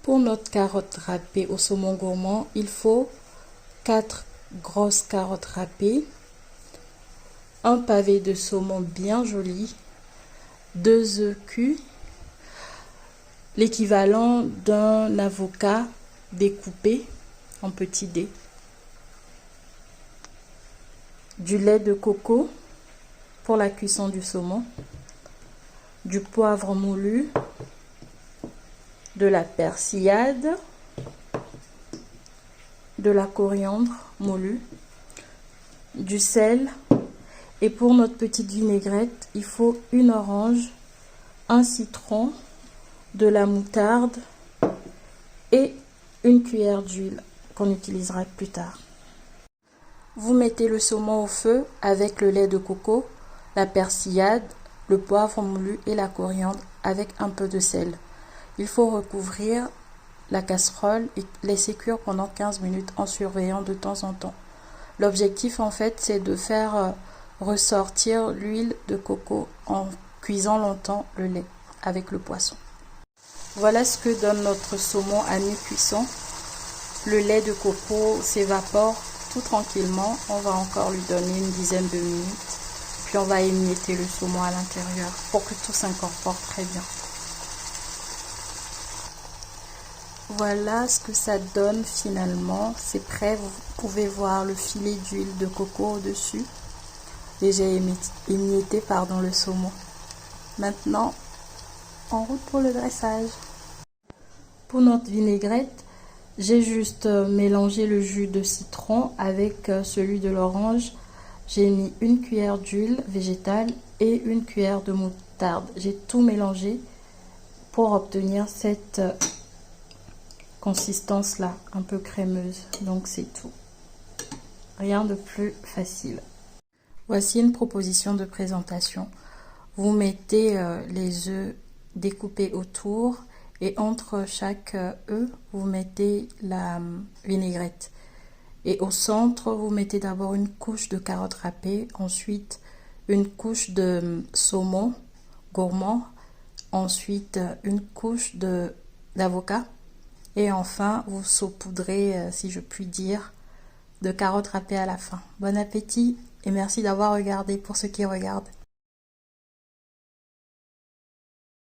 Pour notre carotte râpée au saumon gourmand, il faut 4 grosses carottes râpées, un pavé de saumon bien joli, 2 œufs cuits, l'équivalent d'un avocat découpé en petits dés, du lait de coco pour la cuisson du saumon, du poivre moulu, de la persillade, de la coriandre moulue, du sel, et pour notre petite vinaigrette, il faut une orange, un citron, de la moutarde et une cuillère d'huile qu'on utilisera plus tard. Vous mettez le saumon au feu avec le lait de coco, la persillade, le poivre moulu et la coriandre avec un peu de sel. Il faut recouvrir la casserole et laisser cuire pendant 15 minutes en surveillant de temps en temps. L'objectif en fait c'est de faire ressortir l'huile de coco en cuisant longtemps le lait avec le poisson. Voilà ce que donne notre saumon à mi-cuisson. Le lait de coco s'évapore tout tranquillement. On va encore lui donner une dizaine de minutes. Puis on va émietter le saumon à l'intérieur pour que tout s'incorpore très bien. Voilà ce que ça donne finalement. C'est prêt. Vous pouvez voir le filet d'huile de coco au-dessus. Et j'ai émietté le saumon. Maintenant, en route pour le dressage. Pour notre vinaigrette, j'ai juste mélangé le jus de citron avec celui de l'orange. J'ai mis une cuillère d'huile végétale et une cuillère de moutarde. J'ai tout mélangé pour obtenir cette consistance là, un peu crémeuse. Donc c'est tout. Rien de plus facile. Voici une proposition de présentation. Vous mettez les œufs découpés autour et entre chaque œuf, vous mettez la vinaigrette. Et au centre, vous mettez d'abord une couche de carottes râpées, ensuite une couche de saumon gourmand, ensuite une couche d'avocat et enfin vous saupoudrez, si je puis dire, de carottes râpées à la fin. Bon appétit et merci d'avoir regardé pour ceux qui regardent.